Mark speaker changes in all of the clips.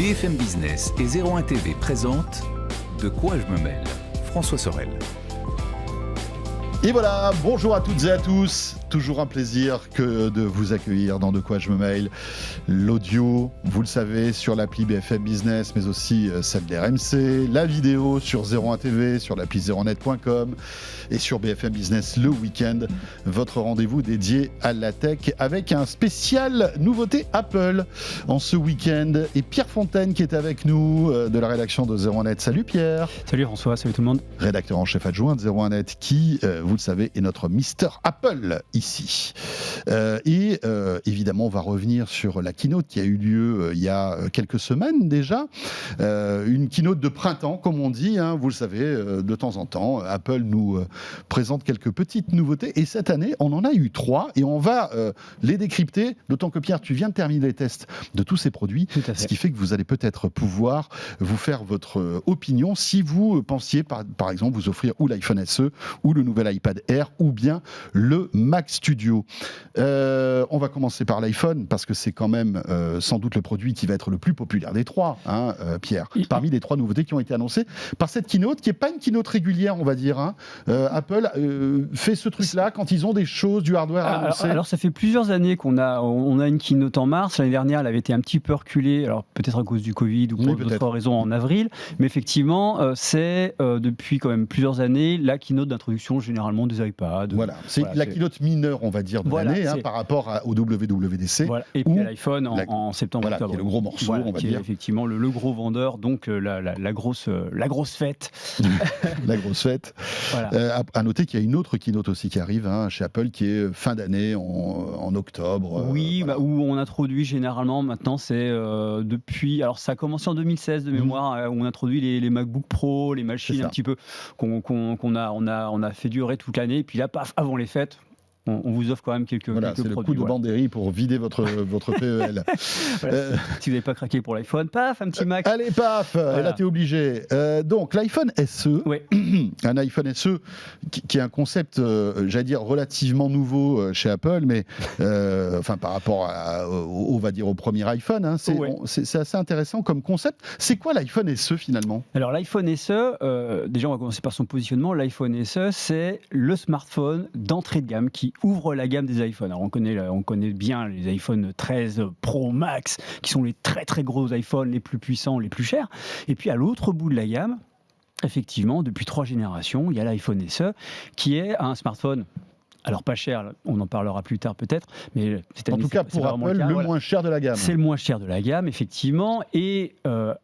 Speaker 1: BFM Business et 01 TV présentent De quoi je me mêle ? François Sorel.
Speaker 2: Et voilà, bonjour à toutes et à tous. Toujours un plaisir que de vous accueillir dans De quoi je me mêle. L'audio, vous le savez, sur l'appli BFM Business, mais aussi celle d'RMC. La vidéo sur 01 TV, sur l'appli 01net.com et sur BFM Business le week-end. Votre rendez-vous dédié à la tech avec un spécial nouveauté Apple en ce week-end. Et Pierre Fontaine qui est avec nous de la rédaction de 01net. Salut Pierre.
Speaker 3: Salut François, salut tout le monde.
Speaker 2: Rédacteur en chef adjoint de 01net qui, vous le savez, est notre Mister Apple ici. Évidemment, on va revenir sur la keynote qui a eu lieu il y a quelques semaines déjà. Une keynote de printemps, comme on dit, hein, vous le savez, de temps en temps. Apple nous présente quelques petites nouveautés et cette année, on en a eu 3 et on va les décrypter, d'autant que Pierre, tu viens de terminer les tests de tous ces produits, ce qui fait que vous allez peut-être pouvoir vous faire votre opinion si vous pensiez, par exemple, vous offrir ou l'iPhone SE ou le nouvel iPad Air ou bien le Mac Studio. On va commencer par l'iPhone parce que c'est quand même sans doute le produit qui va être le plus populaire des 3, hein, Pierre, parmi les 3 nouveautés qui ont été annoncées par cette keynote qui n'est pas une keynote régulière, on va dire. Hein. Apple fait ce truc-là quand ils ont des choses, du hardware à annoncer.
Speaker 3: Alors ça fait plusieurs années qu'on a une keynote en mars. L'année dernière, elle avait été un petit peu reculée, alors peut-être à cause du Covid ou pour d'autres raisons en avril. Mais effectivement, c'est depuis quand même plusieurs années la keynote d'introduction généralement des iPads.
Speaker 2: Voilà, c'est la keynote mineure, on va dire, de l'année par rapport au WWDC.
Speaker 3: Voilà. Et puis à l'iPhone en septembre,
Speaker 2: octobre. Qui est le gros morceau, on va
Speaker 3: qui
Speaker 2: dire.
Speaker 3: Est effectivement le gros vendeur, donc la grosse fête.
Speaker 2: La grosse fête. Voilà. À noter qu'il y a une autre keynote aussi qui arrive chez Apple, qui est fin d'année, en octobre.
Speaker 3: Oui, voilà. Où on introduit généralement, maintenant, c'est depuis... Alors ça a commencé en 2016 de mémoire, où on introduit les MacBook Pro, les machines un petit peu qu'on a fait durer toute l'année. Et puis là, paf, avant les fêtes, on vous offre quand même quelques
Speaker 2: c'est
Speaker 3: produits.
Speaker 2: Le coup de Bandéry pour vider votre PEL.
Speaker 3: Si vous n'avez pas craqué pour l'iPhone, paf, un petit Mac.
Speaker 2: Allez, paf, et là, t'es obligé. Donc, l'iPhone SE, un iPhone SE qui est un concept, j'allais dire, relativement nouveau chez Apple, mais par rapport on va dire, au premier iPhone, hein, c'est assez intéressant comme concept. C'est quoi l'iPhone SE finalement ?
Speaker 3: Alors, l'iPhone SE, déjà, on va commencer par son positionnement. L'iPhone SE, c'est le smartphone d'entrée de gamme qui ouvre la gamme des iPhones. Alors on connaît bien les iPhone 13 Pro Max, qui sont les très très gros iPhones, les plus puissants, les plus chers. Et puis à l'autre bout de la gamme, effectivement, depuis 3 générations, il y a l'iPhone SE, qui est un smartphone. Alors pas cher, on en parlera plus tard peut-être, mais
Speaker 2: en tout cas pour Apple, le moins cher de la gamme.
Speaker 3: C'est le moins cher de la gamme, effectivement, et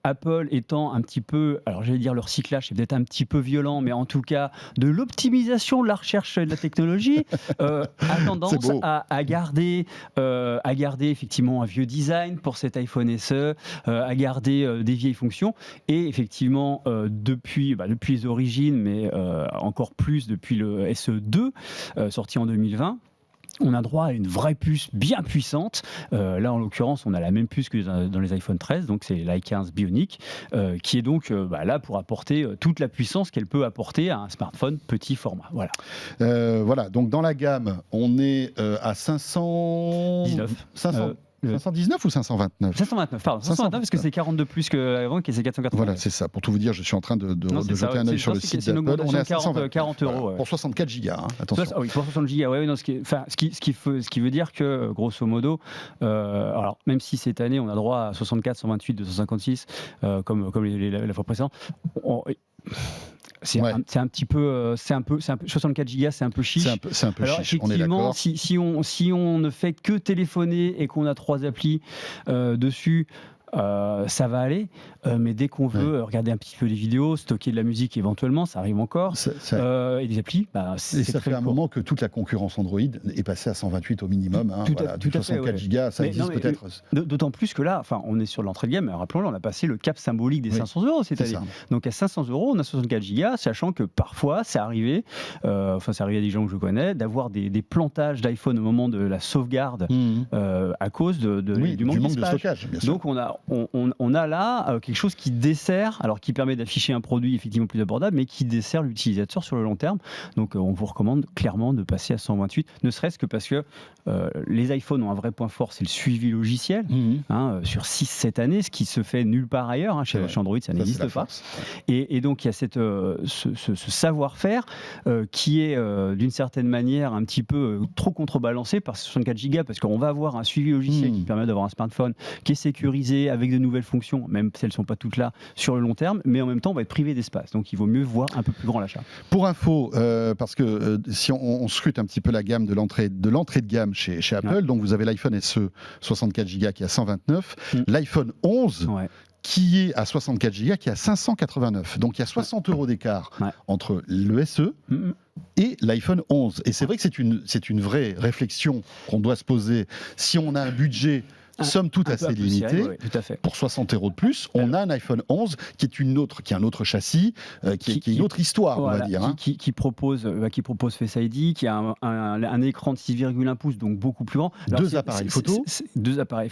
Speaker 3: Apple étant un petit peu, alors j'allais dire le recyclage, c'est peut-être un petit peu violent, mais en tout cas de l'optimisation de la recherche et de la technologie, a tendance à garder effectivement un vieux design pour cet iPhone SE, à garder des vieilles fonctions, et effectivement depuis les origines, mais encore plus depuis le SE2, sorti en 2020, on a droit à une vraie puce bien puissante. Là, en l'occurrence, on a la même puce que dans les iPhone 13, donc c'est l'i15 Bionic, qui est donc là pour apporter toute la puissance qu'elle peut apporter à un smartphone petit format.
Speaker 2: Voilà, donc dans la gamme, on est à 519. 519 ou 529
Speaker 3: 529, pardon. 529 parce que c'est 42 plus qu'avant, qui c'est 480.
Speaker 2: Voilà, c'est ça. Pour tout vous dire, je suis en train de jeter un œil sur le site d'Apple. On est à
Speaker 3: 40 euros.
Speaker 2: Voilà, pour 64 gigas, attention.
Speaker 3: Oui, pour 60 gigas, ce qui veut dire que, grosso modo, alors même si cette année, on a droit à 64, 128, 256, comme la fois précédente, c'est un peu 64 gigas, c'est un peu chiche.
Speaker 2: C'est un peu chiche, on est d'accord.
Speaker 3: Si on ne fait que téléphoner et qu'on a 3 applis dessus, ça va aller, mais dès qu'on veut regarder un petit peu des vidéos, stocker de la musique éventuellement, ça arrive encore, et des applis, c'est
Speaker 2: ça fait un moment que toute la concurrence Android est passée à 128 au minimum, du 64 gigas, ça existe peut-être.
Speaker 3: D'autant plus que là, on est sur l'entrée de gamme, rappelons-le, on a passé le cap symbolique des 500 euros cette année. Donc à 500 euros, on a 64 gigas, sachant que parfois, c'est arrivé à des gens que je connais, d'avoir des plantages d'iPhone au moment de la sauvegarde à cause du manque
Speaker 2: de stockage, bien sûr.
Speaker 3: Donc on a là quelque chose qui dessert, alors qui permet d'afficher un produit effectivement plus abordable, mais qui dessert l'utilisateur sur le long terme. Donc on vous recommande clairement de passer à 128, ne serait-ce que parce que les iPhones ont un vrai point fort, c'est le suivi logiciel, sur 6-7 années, ce qui se fait nulle part ailleurs. Chez Android, ça n'existe pas. Et donc il y a ce savoir-faire qui est d'une certaine manière un petit peu trop contrebalancé par 64 Go, parce qu'on va avoir un suivi logiciel qui permet d'avoir un smartphone qui est sécurisé avec de nouvelles fonctions, même si elles ne sont pas toutes là sur le long terme, mais en même temps on va être privé d'espace. Donc il vaut mieux voir un peu plus grand l'achat.
Speaker 2: Pour info, parce que si on scrute un petit peu la gamme de l'entrée de gamme chez Apple, donc vous avez l'iPhone SE 64 Go qui est à 129, l'iPhone 11 qui est à 64 Go qui est à 589. Donc il y a 60 € d'écart entre le SE et l'iPhone 11. Et c'est vrai que c'est une vraie réflexion qu'on doit se poser. Si on a un budget somme toute assez limité,
Speaker 3: tout à fait.
Speaker 2: Pour 60 € de plus, on a un iPhone 11 qui est un autre châssis, qui est une autre histoire, on va dire.
Speaker 3: Qui propose Face ID, qui a un écran de 6,1 pouces, donc beaucoup plus grand. Alors,
Speaker 2: deux appareils photo.
Speaker 3: Deux appareils.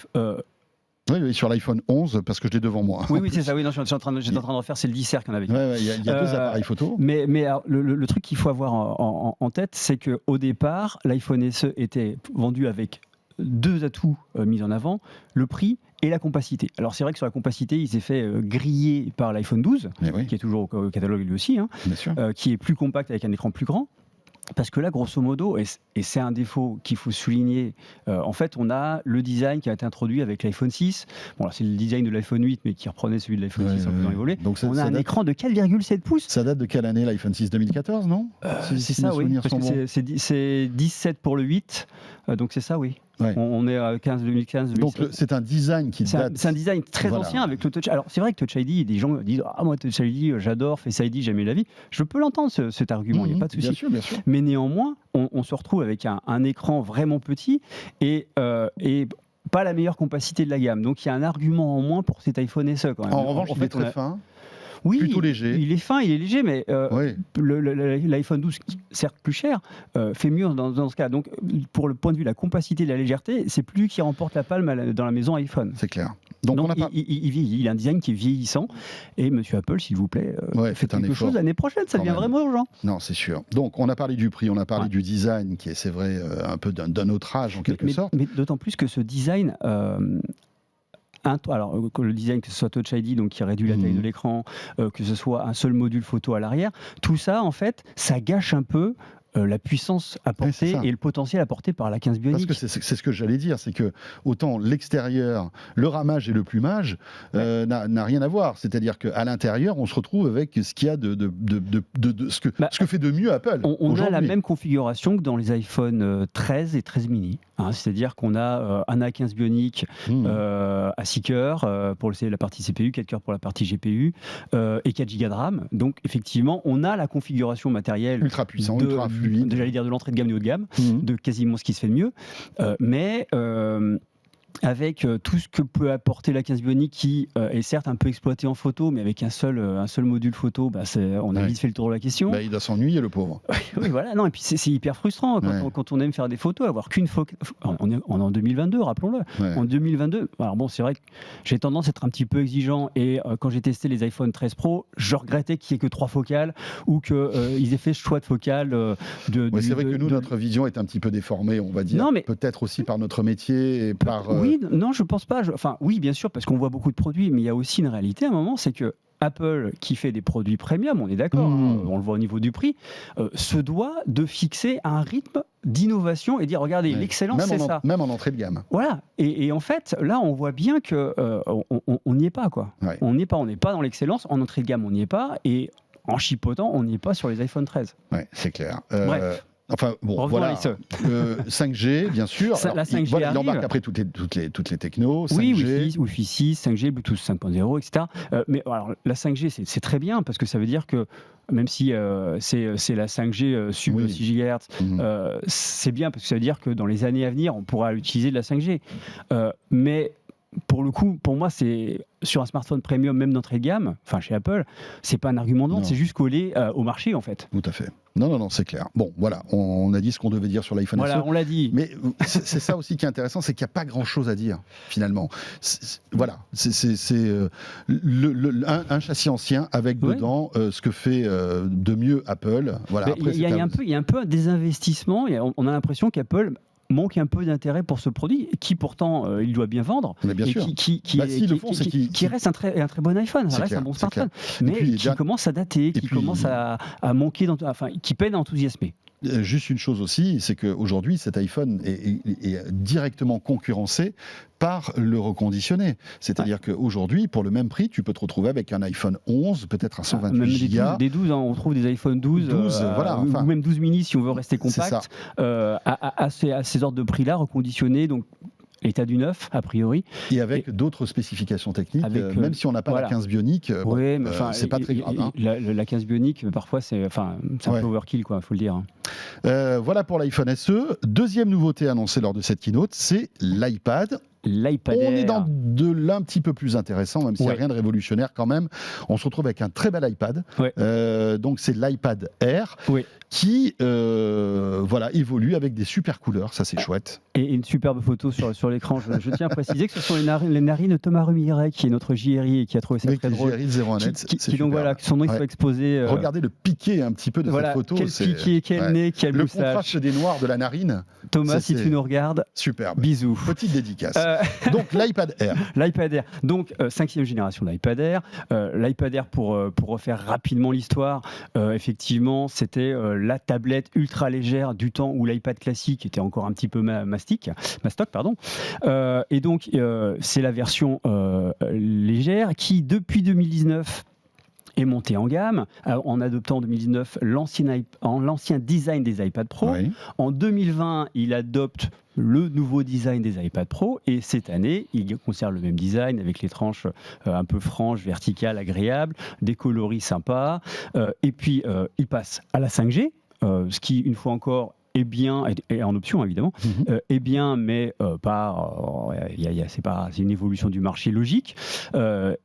Speaker 2: Oui, sur l'iPhone 11, parce que je l'ai devant moi.
Speaker 3: Oui, c'est ça. Oui, non, j'étais en train de refaire, c'est le 10R qu'on avait.
Speaker 2: Il y a deux appareils photo.
Speaker 3: Mais alors, le truc qu'il faut avoir en tête, c'est qu'au départ, l'iPhone SE était vendu avec deux atouts mis en avant, le prix et la compacité. Alors c'est vrai que sur la compacité, il s'est fait griller par l'iPhone 12, qui est toujours au catalogue lui aussi, qui est plus compact avec un écran plus grand. Parce que là, grosso modo, et c'est un défaut qu'il faut souligner, en fait, on a le design qui a été introduit avec l'iPhone 6. Bon, là, c'est le design de l'iPhone 8, mais qui reprenait celui de l'iPhone 6 en faisant évoluer. Donc on a un écran de 4,7 pouces.
Speaker 2: Ça date de quelle année, l'iPhone 6 2014, non
Speaker 3: C'est ça, oui. Parce que c'est 17 pour le 8, donc c'est ça, oui. On est à 2015.
Speaker 2: Donc c'est un design qui date.
Speaker 3: C'est un design très ancien avec le Touch. Alors c'est vrai que Touch ID, des gens disent moi Touch ID, j'adore, Face ID, j'ai jamais la vie. Je peux l'entendre cet argument, il n'y a pas de souci.
Speaker 2: Bien sûr.
Speaker 3: Mais néanmoins, on se retrouve avec un écran vraiment petit et pas la meilleure compacité de la gamme. Donc il y a un argument en moins pour cet iPhone SE quand même.
Speaker 2: En revanche, il est très fin.
Speaker 3: Oui,
Speaker 2: plutôt léger.
Speaker 3: Il est fin, il est léger, mais l'iPhone 12, certes plus cher, fait mieux dans ce cas. Donc, pour le point de vue de la compacité et de la légèreté, c'est plus lui qui remporte la palme dans la maison iPhone.
Speaker 2: C'est clair.
Speaker 3: Donc il a un design qui est vieillissant. Et monsieur Apple, s'il vous plaît, faites quelque chose l'année prochaine, ça devient vraiment urgent.
Speaker 2: Non, c'est sûr. Donc, on a parlé du prix, on a parlé du design, qui est, c'est vrai, un peu d'un autre âge, en quelque sorte.
Speaker 3: Mais d'autant plus que ce design... alors que le design, que ce soit Touch ID, donc qui réduit la taille de l'écran, que ce soit un seul module photo à l'arrière, tout ça, en fait, ça gâche un peu la puissance apportée et le potentiel apporté par la 15 Bionic.
Speaker 2: Parce que c'est ce que j'allais dire, c'est que autant l'extérieur, le ramage et le plumage n'a rien à voir. C'est-à-dire qu'à l'intérieur, on se retrouve avec ce qu'il y a ce que fait de mieux Apple.
Speaker 3: On a la même configuration que dans les iPhone 13 et 13 mini. C'est-à-dire qu'on a un A15 Bionic à 6 cœurs pour la partie CPU, 4 cœurs pour la partie GPU et 4 Go de RAM. Donc effectivement, on a la configuration matérielle
Speaker 2: ultra puissant, ultra fluide.
Speaker 3: J'allais dire de l'entrée de gamme et haut de gamme, de quasiment ce qui se fait de mieux. Mais avec tout ce que peut apporter la 15 Bionic qui est certes un peu exploité en photo, mais avec un seul module photo, on a vite fait le tour de la question.
Speaker 2: Il doit s'ennuyer, le pauvre.
Speaker 3: Oui, voilà. Non, et puis c'est hyper frustrant quand on aime faire des photos, avoir qu'une focale. On est en 2022, rappelons-le. En 2022, alors bon, c'est vrai que j'ai tendance à être un petit peu exigeant et quand j'ai testé les iPhone 13 Pro, je regrettais qu'il n'y ait que 3 focales ou qu'ils aient fait ce choix de focale.
Speaker 2: C'est vrai que nous, notre vision est un petit peu déformée, on va dire. Peut-être aussi par notre métier et par...
Speaker 3: Oui, non, je pense pas. Oui, bien sûr, parce qu'on voit beaucoup de produits, mais il y a aussi une réalité à un moment, c'est que Apple, qui fait des produits premium, on est d'accord, on le voit au niveau du prix, se doit de fixer un rythme d'innovation et dire, regardez, l'excellence, c'est ça.
Speaker 2: Même en entrée de gamme.
Speaker 3: Voilà. Et en fait, là, on voit bien qu'on n'y est pas, quoi. On n'est pas dans l'excellence. En entrée de gamme, on n'y est pas. Et en chipotant, on n'y est pas sur les iPhone 13.
Speaker 2: Ouais, c'est clair.
Speaker 3: Bref.
Speaker 2: Enfin, bon, voilà. 5G, bien sûr.
Speaker 3: La 5G
Speaker 2: il embarque après toutes les technos. 5G.
Speaker 3: Oui, Wi-Fi 6, 5G, Bluetooth 5.0, etc. Mais alors, la 5G, c'est très bien parce que ça veut dire que même si c'est la 5G sub 6 GHz, c'est bien parce que ça veut dire que dans les années à venir, on pourra utiliser de la 5G. Mais pour le coup, pour moi, c'est sur un smartphone premium, même d'entrée de gamme, enfin chez Apple, c'est pas un argument de vente,
Speaker 2: Non.
Speaker 3: c'est juste collé au marché en fait.
Speaker 2: Tout à fait. Non, c'est clair. Bon, voilà, on a dit ce qu'on devait dire sur l'iPhone
Speaker 3: Voilà,
Speaker 2: SE.
Speaker 3: on l'a dit.
Speaker 2: Mais c'est ça aussi qui est intéressant, c'est qu'il n'y a pas grand-chose à dire, finalement. Voilà, c'est un châssis ancien avec
Speaker 3: Ouais.
Speaker 2: dedans ce que fait de mieux Apple. Voilà,
Speaker 3: Mais
Speaker 2: après,
Speaker 3: il y a un peu un désinvestissement, on a l'impression qu'Apple manque un peu d'intérêt pour ce produit, qui pourtant il doit bien vendre,
Speaker 2: Mais bien
Speaker 3: et
Speaker 2: sûr. S'ils le font, c'est
Speaker 3: qui reste un très bon iPhone, ça
Speaker 2: C'est
Speaker 3: reste
Speaker 2: clair,
Speaker 3: un bon
Speaker 2: c'est
Speaker 3: smartphone,
Speaker 2: Et
Speaker 3: mais
Speaker 2: puis,
Speaker 3: qui commence à dater, qui
Speaker 2: puis-
Speaker 3: commence à manquer, enfin qui peine à enthousiasmer.
Speaker 2: Juste une chose aussi, c'est qu'aujourd'hui, cet iPhone est directement concurrencé par le reconditionné. C'est-à-dire qu'aujourd'hui, pour le même prix, tu peux te retrouver avec un iPhone 11, peut-être un 128
Speaker 3: Même
Speaker 2: Go.
Speaker 3: des 12, hein, on trouve des iPhone 12,
Speaker 2: 12, voilà, enfin,
Speaker 3: ou même 12 mini si on veut rester
Speaker 2: c'est ça.
Speaker 3: compact, à ces ordres de prix-là, reconditionnés, donc l'état du neuf, a priori.
Speaker 2: Et avec d'autres spécifications techniques,
Speaker 3: Avec,
Speaker 2: même si on n'a pas
Speaker 3: voilà.
Speaker 2: la 15 bionique,
Speaker 3: Oui, mais enfin,
Speaker 2: c'est pas très grave. Hein.
Speaker 3: La 15 bionique, parfois, c'est un
Speaker 2: Ouais.
Speaker 3: peu overkill, quoi, faut le dire.
Speaker 2: Voilà pour l'iPhone SE. Deuxième nouveauté annoncée lors de cette keynote, c'est l'iPad.
Speaker 3: L'iPad
Speaker 2: On
Speaker 3: Air.
Speaker 2: est dans de l'un petit peu plus intéressant, même s'il n'y a
Speaker 3: Ouais.
Speaker 2: rien de révolutionnaire quand même. On se retrouve avec un très bel iPad.
Speaker 3: Ouais.
Speaker 2: Donc c'est l'iPad Air
Speaker 3: Oui.
Speaker 2: qui évolue avec des super couleurs. Ça c'est chouette.
Speaker 3: Et une superbe photo sur l'écran. Je tiens à préciser que ce sont les narines de Thomas Rumirec, qui est notre JRI et qui a trouvé ça
Speaker 2: Avec
Speaker 3: très
Speaker 2: les
Speaker 3: drôle.
Speaker 2: GRI de 01net,
Speaker 3: Qui
Speaker 2: c'est
Speaker 3: donc
Speaker 2: superbe.
Speaker 3: voilà, que son nom il soit
Speaker 2: Ouais.
Speaker 3: exposé.
Speaker 2: Regardez le piqué un petit peu de
Speaker 3: Voilà,
Speaker 2: cette photo.
Speaker 3: quel
Speaker 2: c'est-
Speaker 3: piqué, quel
Speaker 2: ouais.
Speaker 3: nez, quel
Speaker 2: Le
Speaker 3: moustache.
Speaker 2: contraste des noirs de la narine,
Speaker 3: Thomas,
Speaker 2: ça,
Speaker 3: si
Speaker 2: c'est-
Speaker 3: tu nous regardes,
Speaker 2: superbe.
Speaker 3: bisous.
Speaker 2: Petite dédicace.
Speaker 3: Euh,
Speaker 2: Donc l'iPad Air.
Speaker 3: L'iPad Air, donc 5e génération de l'iPad Air. L'iPad Air, pour refaire rapidement l'histoire, effectivement, c'était la tablette ultra légère du temps où l'iPad classique était encore un petit peu mastoc, pardon. Et donc, c'est la version légère qui, depuis 2019, est montée en gamme, en adoptant en 2019 l'ancien design des iPad Pro.
Speaker 2: Oui.
Speaker 3: En 2020, il adopte le nouveau design des iPad Pro, et cette année, il conserve le même design avec les tranches un peu franches, verticales, agréables, des coloris sympas, et puis il passe à la 5G, ce qui, une fois encore, est bien, et en option évidemment, est bien, mais c'est une évolution du marché logique.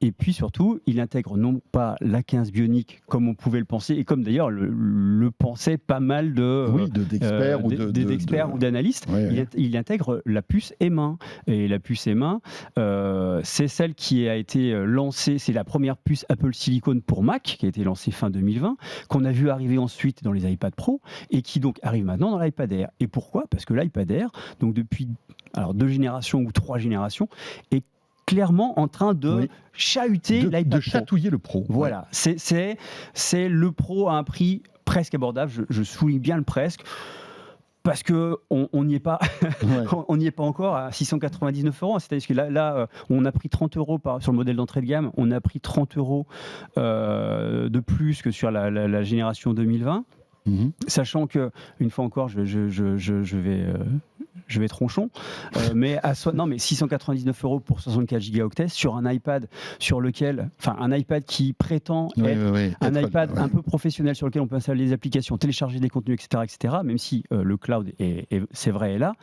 Speaker 3: Et puis surtout, il intègre non pas la 15 bionique comme on pouvait le penser, et comme d'ailleurs le pensaient pas mal
Speaker 2: d'experts ou
Speaker 3: d'experts ou d'analystes.
Speaker 2: Ouais.
Speaker 3: Il intègre la puce M1. Et la puce M1, c'est celle qui a été lancée, c'est la première puce Apple Silicon pour Mac, qui a été lancée fin 2020, qu'on a vu arriver ensuite dans les iPad Pro, et qui donc arrive maintenant dans l'iPad Air. Et pourquoi ? Parce que l'iPad Air, donc depuis 2 générations ou 3 générations, est clairement en train de chahuter l'iPad
Speaker 2: de
Speaker 3: Pro.
Speaker 2: chatouiller le Pro.
Speaker 3: Voilà, c'est le Pro à un prix presque abordable, je souligne bien le presque, parce qu'on n'y est pas, on n'y est pas encore à 699 €. C'est-à-dire que là, on a pris 30 € sur le modèle d'entrée de gamme, on a pris 30 € de plus que sur la génération 2020. Sachant que, une fois encore, je vais tronchon, mais 699 € pour 64 gigaoctets sur un iPad un iPad qui prétend être un iPad un peu professionnel, sur lequel on peut installer des applications, télécharger des contenus, etc., même si le cloud c'est vrai est là,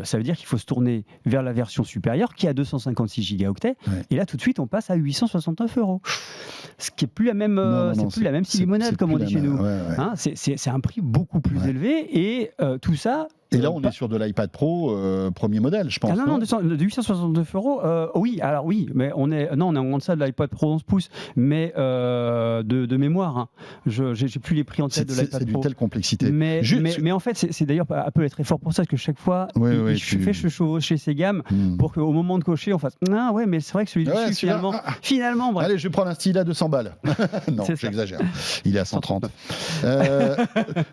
Speaker 3: ça veut dire qu'il faut se tourner vers la version supérieure qui a 256 gigaoctets, et là tout de suite on passe à 869 €, ce qui est plus la même, la même limonade, comme on dit chez nous. Hein, c'est un prix beaucoup plus élevé, et tout ça.
Speaker 2: Et là, on est sur de l'iPad Pro premier modèle, je pense.
Speaker 3: Ah non, de 869 €. Oui, mais on est en deçà de l'iPad Pro 11 pouces, mais de mémoire. Hein. J'ai plus les prix en tête de l'iPad Pro.
Speaker 2: C'est d'une telle complexité.
Speaker 3: Mais en fait, c'est d'ailleurs Apple est très fort pour ça, parce que chaque fois, il fait chevaucher ses gammes pour qu'au moment de cocher, on fasse ah ouais, mais c'est vrai que celui dessus, finalement, bref.
Speaker 2: Allez, je vais prendre un stylet à 200 balles. Non, j'exagère. Il est à 130.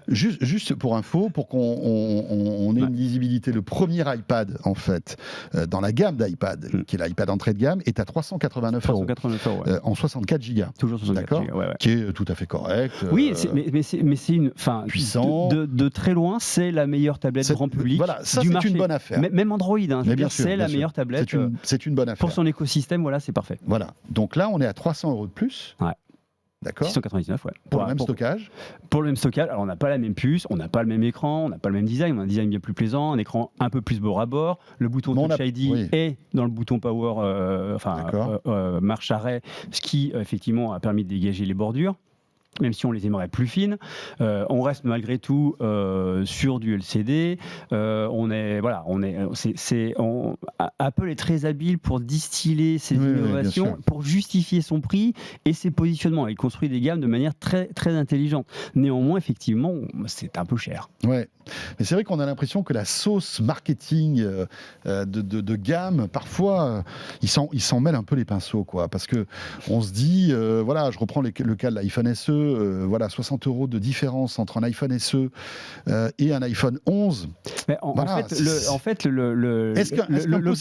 Speaker 2: Juste pour info, pour qu'on ait une lisibilité, le premier iPad, en fait, dans la gamme d'iPad, qui est l'iPad entrée de gamme, est à 389 € en 64 Go.
Speaker 3: Toujours 64 Go,
Speaker 2: qui est tout à fait correct.
Speaker 3: Oui, mais c'est une
Speaker 2: puissant.
Speaker 3: De très loin, c'est la meilleure tablette grand public du marché.
Speaker 2: C'est une bonne affaire.
Speaker 3: Même Android, c'est la meilleure tablette.
Speaker 2: C'est une bonne affaire.
Speaker 3: Pour son écosystème, c'est parfait.
Speaker 2: Voilà. Donc là, on est à 300 € de plus. D'accord.
Speaker 3: 699, ouais.
Speaker 2: Pour le même stockage.
Speaker 3: Pour le même stockage, alors on n'a pas la même puce, on n'a pas le même écran, on n'a pas le même design, on a un design bien plus plaisant, un écran un peu plus bord à bord, le bouton Touch ID est dans le bouton Power, marche arrêt, ce qui effectivement a permis de dégager les bordures. Même si on les aimerait plus fines, on reste malgré tout sur du LCD. Apple est très habile pour distiller ses innovations, pour justifier son prix et ses positionnements. Il construit des gammes de manière très très intelligente. Néanmoins, effectivement, c'est un peu cher.
Speaker 2: Ouais. Mais c'est vrai qu'on a l'impression que la sauce marketing de gamme, parfois, il s'en mêle un peu les pinceaux, quoi. Parce que on se dit, je reprends le cas de l'iPhone SE. 60 € de différence entre un iPhone SE et un iPhone 11.
Speaker 3: Mais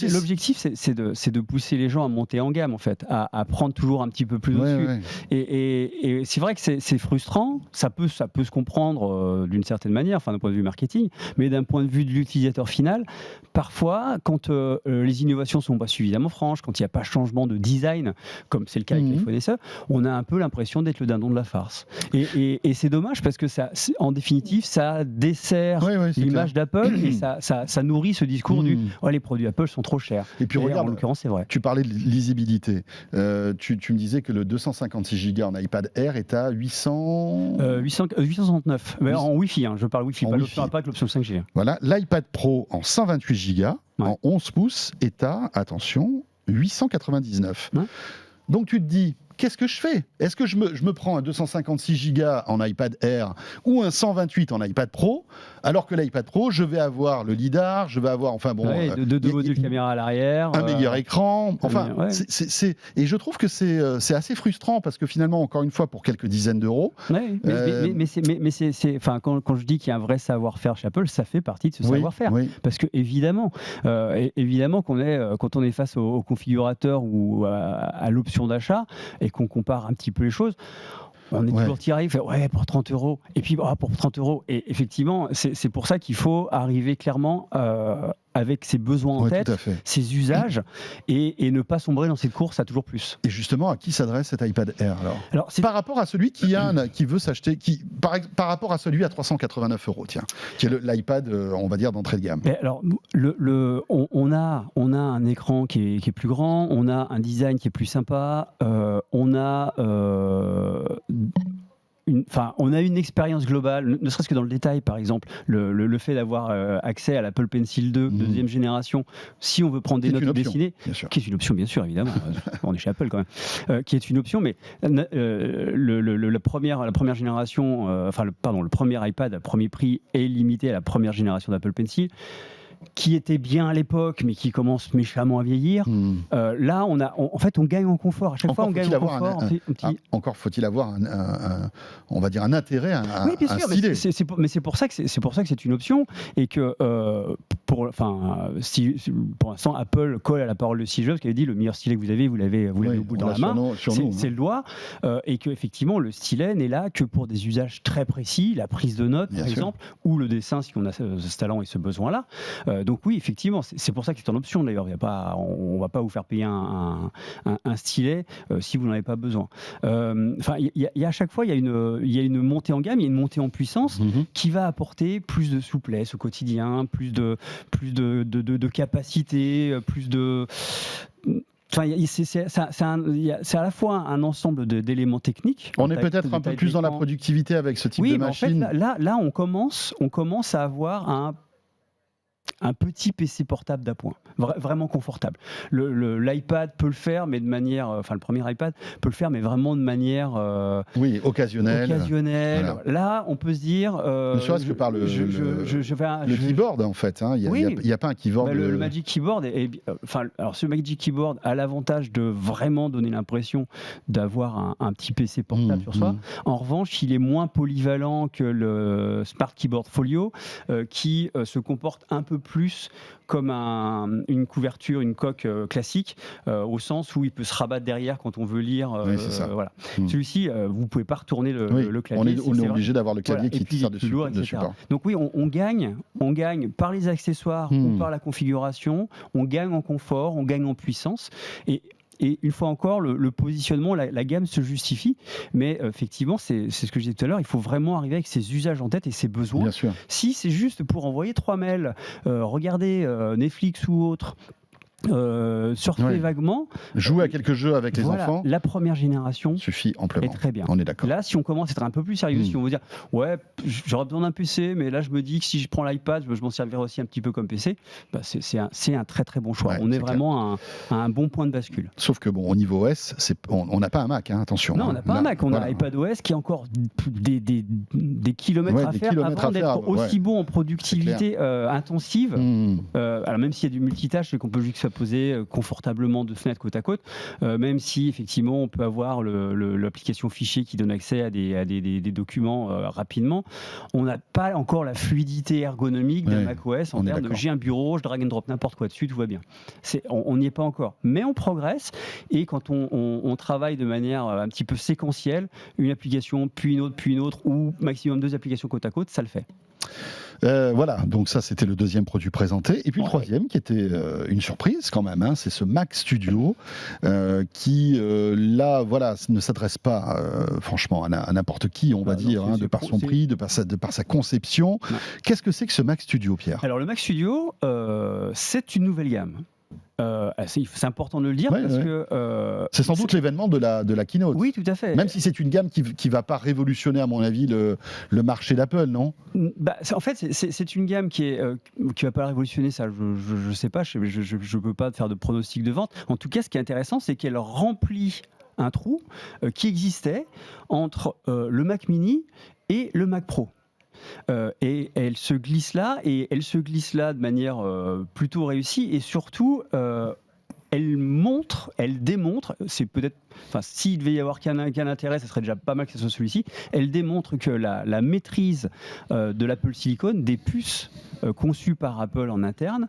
Speaker 3: l'objectif, c'est de pousser les gens à monter en gamme, en fait, à prendre toujours un petit peu plus au-dessus. Ouais. Et c'est vrai que c'est frustrant, ça peut se comprendre d'une certaine manière, d'un point de vue marketing, mais d'un point de vue de l'utilisateur final, parfois, quand les innovations ne sont pas suffisamment franches, quand il n'y a pas changement de design, comme c'est le cas avec l'iPhone SE, on a un peu l'impression d'être le dindon de la farce. Et c'est dommage parce que en définitive, ça dessert l'image d'Apple et ça nourrit ce discours du les produits Apple sont trop chers.
Speaker 2: Et puis regarde,
Speaker 3: en l'occurrence, c'est vrai.
Speaker 2: Tu parlais de lisibilité. Tu me disais que le 256 Go en iPad Air est à
Speaker 3: 869. Mais en Wi-Fi, je parle Wi-Fi, pas avec l'option 5G.
Speaker 2: Voilà, l'iPad Pro en 128 Go en 11 pouces est à, attention, 899. Ouais. Donc tu te dis, qu'est-ce que je fais ? Est-ce que je me prends un 256 Go en iPad Air ou un 128 en iPad Pro, alors que l'iPad Pro, je vais avoir le lidar, je vais avoir
Speaker 3: deux modules caméra à l'arrière,
Speaker 2: un meilleur écran, et je trouve que c'est assez frustrant parce que finalement, encore une fois, pour quelques dizaines d'euros.
Speaker 3: Ouais, mais quand je dis qu'il y a un vrai savoir-faire chez Apple, ça fait partie de ce savoir-faire, parce que évidemment quand on est face au configurateur ou à l'option d'achat et qu'on compare un petit peu les choses, on est toujours tiré, pour 30 €, et puis pour 30 €. Et effectivement, c'est pour ça qu'il faut arriver clairement avec ses besoins en tête, ses usages, et ne pas sombrer dans cette course à toujours plus.
Speaker 2: Et justement, à qui s'adresse cet iPad Air alors par rapport à celui qui veut s'acheter, par rapport à celui à 389 €, tiens, qui est l'iPad, on va dire, d'entrée de gamme.
Speaker 3: Mais alors, on a un écran qui est plus grand, on a un design qui est plus sympa, on a une expérience globale, ne serait-ce que dans le détail, par exemple, le fait d'avoir accès à l'Apple Pencil 2 de deuxième génération, si on veut prendre des notes dessinées, qui est une option, bien sûr, évidemment, on est chez Apple quand même, qui est une option, mais la première génération, le premier iPad à premier prix est limité à la première génération d'Apple Pencil, qui était bien à l'époque, mais qui commence méchamment à vieillir. Là, on gagne en confort. À chaque fois, on gagne en confort.
Speaker 2: Encore faut-il avoir on va dire un intérêt, un stylet.
Speaker 3: Mais c'est pour ça que c'est une option, et que pour l'instant, Apple colle à la parole de Steve Jobs, qui avait dit le meilleur stylet que vous avez au bout dans la main, c'est le doigt, et que effectivement le stylet n'est là que pour des usages très précis, la prise de notes par exemple, ou le dessin si on a ce talent et ce besoin-là. Donc oui, effectivement, c'est pour ça que c'est en option d'ailleurs. On ne va pas vous faire payer un stylet si vous n'en avez pas besoin. À chaque fois, il y a une montée en gamme, il y a une montée en puissance qui va apporter plus de souplesse au quotidien, plus de capacité, plus de... c'est à la fois un ensemble d'éléments techniques.
Speaker 2: On est peut-être un peu plus dans la productivité avec ce type de machine.
Speaker 3: En fait, là, on commence à avoir un petit PC portable d'appoint, vraiment confortable. L'iPad peut le faire, mais de manière... le premier iPad peut le faire, mais vraiment de manière...
Speaker 2: occasionnelle.
Speaker 3: Voilà. Là, on peut se dire...
Speaker 2: ne serait-ce que par le keyboard, en fait. Il n'y a pas un keyboard...
Speaker 3: Le Magic Keyboard... alors, ce Magic Keyboard a l'avantage de vraiment donner l'impression d'avoir un petit PC portable sur soi. En revanche, il est moins polyvalent que le Smart Keyboard Folio, qui se comporte un peu plus comme une couverture, une coque classique, au sens où il peut se rabattre derrière quand on veut lire. Voilà. Celui-ci, vous ne pouvez pas retourner le clavier.
Speaker 2: On est obligé d'avoir le clavier qui tire dessus.
Speaker 3: Donc oui, on gagne par les accessoires ou par la configuration, on gagne en confort, on gagne en puissance. Et une fois encore, le positionnement, la gamme se justifie, mais effectivement, c'est ce que je disais tout à l'heure, il faut vraiment arriver avec ses usages en tête et ses besoins.
Speaker 2: Bien sûr.
Speaker 3: Si c'est juste pour envoyer 3 mails, regarder Netflix ou autre, surfer vaguement.
Speaker 2: Jouer à quelques jeux avec les enfants.
Speaker 3: La première génération
Speaker 2: suffit amplement.
Speaker 3: est très bien.
Speaker 2: On est d'accord.
Speaker 3: Là, si on commence à être un peu plus sérieux, si on veut dire ouais, j'aurais besoin d'un PC, mais là je me dis que si je prends l'iPad, je m'en servirai aussi un petit peu comme PC. Bah, c'est un très très bon choix.
Speaker 2: Ouais,
Speaker 3: on est
Speaker 2: clair.
Speaker 3: vraiment à un bon point de bascule.
Speaker 2: Sauf que bon, au niveau OS, on n'a pas un Mac, hein, attention.
Speaker 3: Non, on n'a pas un Mac, on a iPadOS qui a encore des kilomètres à faire avant d'être aussi bon en productivité intensive. Alors même s'il y a du multitâche et qu'on peut juxtaposer confortablement de fenêtres côte à côte, même si effectivement on peut avoir l'application fichier qui donne accès à des documents rapidement, on n'a pas encore la fluidité ergonomique d'un macOS en termes de j'ai un bureau, je drag and drop n'importe quoi dessus, tout va bien. On n'y est pas encore, mais on progresse, et quand on travaille de manière un petit peu séquentielle, une application puis une autre, ou maximum 2 applications côte à côte, ça le fait.
Speaker 2: Voilà, donc ça c'était le deuxième produit présenté. Et puis le troisième qui était une surprise quand même, hein, c'est ce Mac Studio qui là voilà ne s'adresse pas franchement à n'importe qui, on va dire, de par son prix, de par sa conception. Non. Qu'est-ce que c'est que ce Mac Studio, Pierre ?
Speaker 3: Alors le Mac Studio, c'est une nouvelle gamme. C'est important de le dire parce que
Speaker 2: c'est sans doute l'événement de la keynote.
Speaker 3: Oui, tout à fait.
Speaker 2: Même si c'est une gamme qui va pas révolutionner à mon avis le marché d'Apple, non ?
Speaker 3: En fait, c'est une gamme qui va pas révolutionner ça. Je sais pas, je peux pas faire de pronostic de vente. En tout cas, ce qui est intéressant, c'est qu'elle remplit un trou qui existait entre le Mac Mini et le Mac Pro. Et elle se glisse là de manière plutôt réussie, et surtout elle démontre, c'est peut-être, enfin s'il devait y avoir qu'un intérêt, ça serait déjà pas mal que ce soit celui-ci, elle démontre que la maîtrise de l'Apple Silicon, des puces conçues par Apple en interne,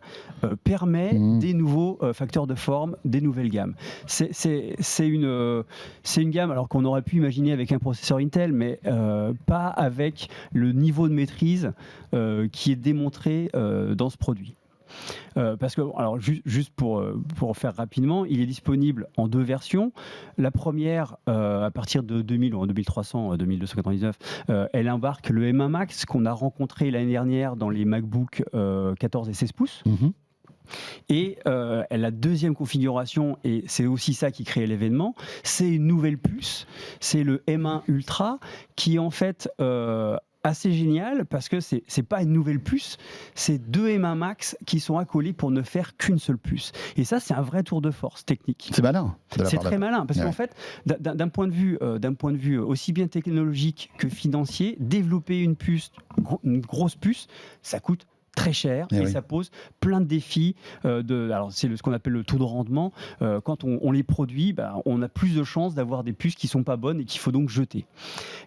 Speaker 3: permet des nouveaux facteurs de forme, des nouvelles gammes. C'est une gamme alors qu'on aurait pu imaginer avec un processeur Intel, mais pas avec le niveau de maîtrise qui est démontré dans ce produit. Parce que, alors, juste pour faire rapidement, il est disponible en 2 versions. La première, à partir de 2000 ou 2300, 2299, elle embarque le M1 Max qu'on a rencontré l'année dernière dans les MacBook 14 et 16 pouces. Et la deuxième configuration, et c'est aussi ça qui crée l'événement, c'est une nouvelle puce, c'est le M1 Ultra, qui en fait assez génial, parce que c'est pas une nouvelle puce, c'est 2 M1 Max qui sont accolés pour ne faire qu'une seule puce. Et ça, c'est un vrai tour de force technique.
Speaker 2: C'est malin.
Speaker 3: C'est très malin, parce qu'en fait, d'un point de vue aussi bien technologique que financier, développer une grosse puce, ça coûte très cher, et ça pose plein de défis. Alors c'est ce qu'on appelle le taux de rendement. Quand on les produit, on a plus de chances d'avoir des puces qui sont pas bonnes et qu'il faut donc jeter.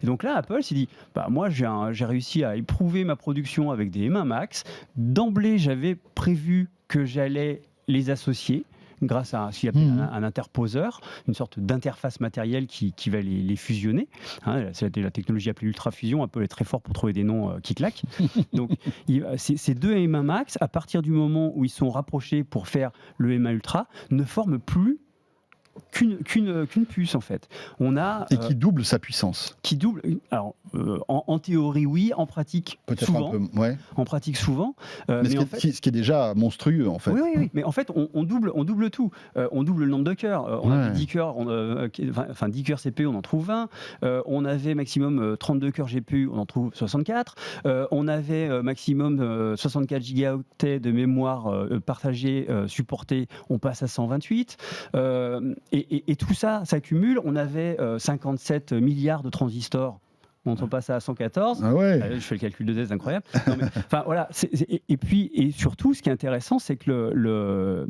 Speaker 3: Et donc là, Apple s'est dit, moi j'ai réussi à éprouver ma production avec des M1 Max. D'emblée, j'avais prévu que j'allais les associer grâce à ce qu'il appelle un interposeur, une sorte d'interface matérielle qui va les fusionner. C'est la technologie appelée ultrafusion. Apple est très fort pour trouver des noms qui claquent. Donc, ces 2 M1 Max, à partir du moment où ils sont rapprochés pour faire le M1 Ultra, ne forment plus qu'une puce en fait. Et
Speaker 2: qui double sa puissance.
Speaker 3: Qui double. Alors en théorie oui, en pratique
Speaker 2: peut-être
Speaker 3: souvent. En pratique souvent.
Speaker 2: Mais ce qui est déjà monstrueux en fait.
Speaker 3: Oui. Mais en fait on double tout. On double le nombre de cœurs. On avait 10 cœurs, 10 cœurs CPU, on en trouve 20. On avait maximum 32 cœurs GPU, on en trouve 64. On avait maximum 64 gigaoctets de mémoire partagée, supportée, on passe à 128. Et tout ça s'accumule. On avait 57 milliards de transistors. On passe à 114. Je fais le calcul de Z, incroyable. Voilà. Et surtout, ce qui est intéressant, c'est que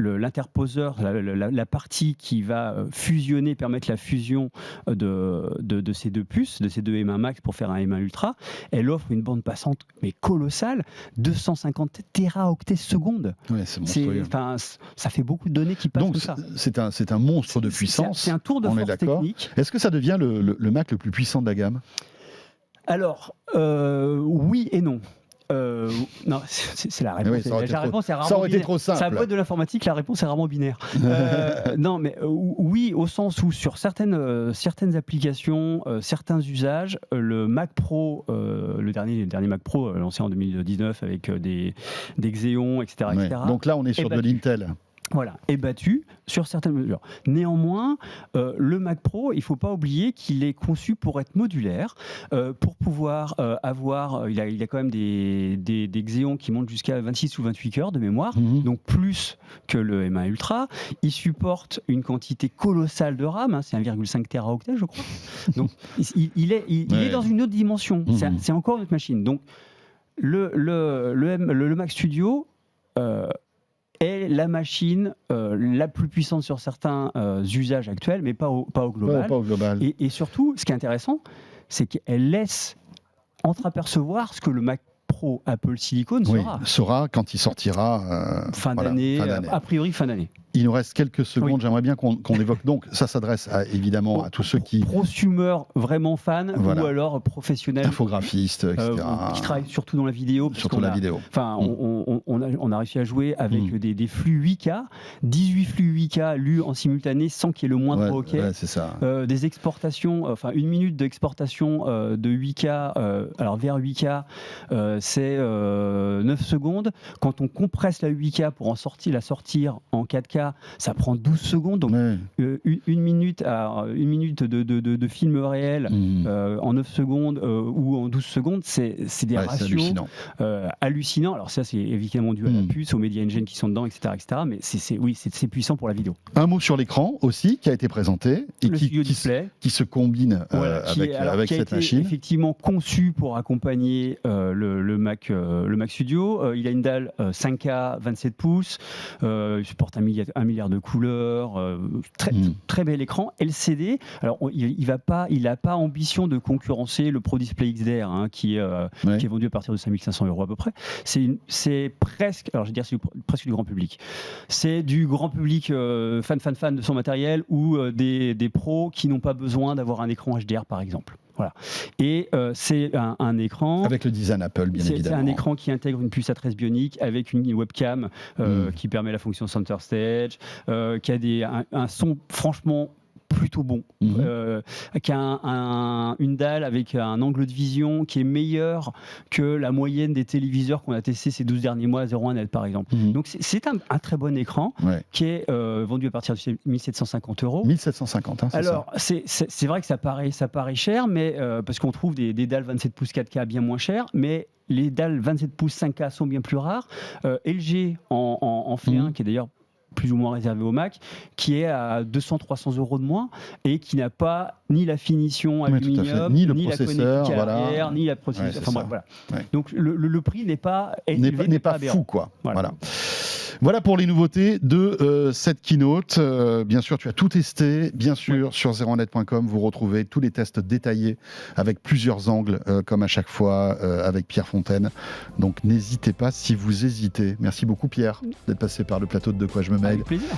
Speaker 3: l'interposeur, la partie qui va fusionner, permettre la fusion de ces 2 puces, de ces 2 M1 Max pour faire un M1 Ultra, elle offre une bande passante mais colossale, 250 téraoctets secondes.
Speaker 2: C'est monstrueux.
Speaker 3: Ça fait beaucoup de données qui passent comme ça.
Speaker 2: C'est un monstre de puissance.
Speaker 3: C'est un tour de force technique.
Speaker 2: Est-ce que ça devient le Mac le plus puissant de la gamme ?
Speaker 3: Alors, oui et non. Non, c'est la réponse.
Speaker 2: Oui, ça aurait été
Speaker 3: la
Speaker 2: trop-
Speaker 3: réponse est rarement
Speaker 2: ça aurait été
Speaker 3: binaire.
Speaker 2: trop simple.
Speaker 3: Ça peut être de l'informatique, la réponse est rarement binaire. Non, mais oui, au sens où sur certaines applications, certains usages, le Mac Pro, le dernier Mac Pro lancé en 2019 avec des Xeon, etc.,
Speaker 2: Ouais.
Speaker 3: etc.
Speaker 2: Donc là, on est sur de l'Intel.
Speaker 3: Voilà, est battu sur certaines mesures. Néanmoins, le Mac Pro, il ne faut pas oublier qu'il est conçu pour être modulaire, pour pouvoir avoir... il a quand même des Xeon qui montent jusqu'à 26 ou 28 cœurs de mémoire, donc plus que le M1 Ultra. Il supporte une quantité colossale de RAM, c'est 1,5 Teraoctets, je crois. Donc, il est dans une autre dimension. C'est encore une autre machine. Donc, le Mac Studio... est la machine la plus puissante sur certains usages actuels, mais pas au global.
Speaker 2: Pas au global.
Speaker 3: Et surtout, ce qui est intéressant, c'est qu'elle laisse entreapercevoir ce que le Mac Pro Apple Silicon
Speaker 2: sera quand il sortira
Speaker 3: fin d'année, a priori fin d'année.
Speaker 2: Il nous reste quelques secondes, j'aimerais bien qu'on évoque. Donc, ça s'adresse évidemment à tous ceux qui...
Speaker 3: Prosumers vraiment fans, ou alors professionnels.
Speaker 2: Infographistes, etc.
Speaker 3: Qui travaillent surtout dans la vidéo.
Speaker 2: Surtout la vidéo.
Speaker 3: Enfin, on a réussi à jouer avec des flux 8K, 18 flux 8K lus en simultané sans qu'il y ait le moindre bokeh.
Speaker 2: Ouais, c'est ça.
Speaker 3: Des exportations, enfin 1 minute d'exportation de 8K, alors vers 8K, c'est 9 secondes. Quand on compresse la 8K pour la sortir en 4K, ça prend 12 secondes, donc une minute de film réel en 9 secondes ou en 12 secondes, c'est des ratios hallucinants. Alors ça, c'est évidemment dû à la puce, aux Media Engine qui sont dedans, etc. mais c'est puissant pour la vidéo.
Speaker 2: Un mot sur l'écran aussi, qui a été présenté et qui se combine avec cette machine.
Speaker 3: Effectivement conçu pour accompagner le Mac Studio. Il a une dalle 5K 27 pouces, il supporte 1 milliard de couleurs, très bel écran LCD. Alors il n'a pas ambition de concurrencer le Pro Display XDR qui est vendu à partir de 5 500 € à peu près. C'est presque, alors je vais dire c'est presque du grand public. C'est du grand public fan de son matériel ou des pros qui n'ont pas besoin d'avoir un écran HDR par exemple. Voilà. Et c'est un écran...
Speaker 2: Avec le design Apple, bien évidemment.
Speaker 3: C'est un écran qui intègre une puce A13 bionique avec une webcam qui permet la fonction Center Stage, qui a un son franchement plutôt bon, qui a une dalle avec un angle de vision qui est meilleur que la moyenne des téléviseurs qu'on a testés ces 12 derniers mois à 0,1 net par exemple. Donc c'est un très bon écran qui est vendu à partir de 1 750 €.
Speaker 2: 1750, c'est
Speaker 3: alors,
Speaker 2: ça.
Speaker 3: C'est vrai que ça paraît cher, mais parce qu'on trouve des dalles 27 pouces 4K bien moins chères, mais les dalles 27 pouces 5K sont bien plus rares. LG en fait un qui est d'ailleurs plus ou moins réservé au Mac, qui est à 200-300 € de moins et qui n'a pas ni la finition aluminium,
Speaker 2: ni
Speaker 3: la connectivité arrière, ni la processeur. Enfin, voilà. Donc le prix n'est pas
Speaker 2: fou, quoi. Voilà pour les nouveautés de cette keynote. Bien sûr, tu as tout testé. Bien sûr, sur 01net.com, vous retrouvez tous les tests détaillés avec plusieurs angles, comme à chaque fois, avec Pierre Fontaine. Donc, n'hésitez pas si vous hésitez. Merci beaucoup, Pierre, d'être passé par le plateau de De quoi je me mail.
Speaker 3: Avec plaisir.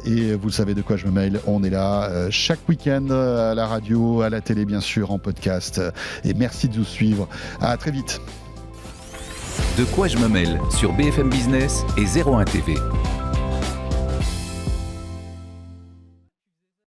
Speaker 2: Et vous le savez, De quoi je me mail, on est là chaque week-end à la radio, à la télé, bien sûr, en podcast. Et merci de nous suivre. À très vite.
Speaker 1: De quoi je me mêle sur BFM Business et 01 TV.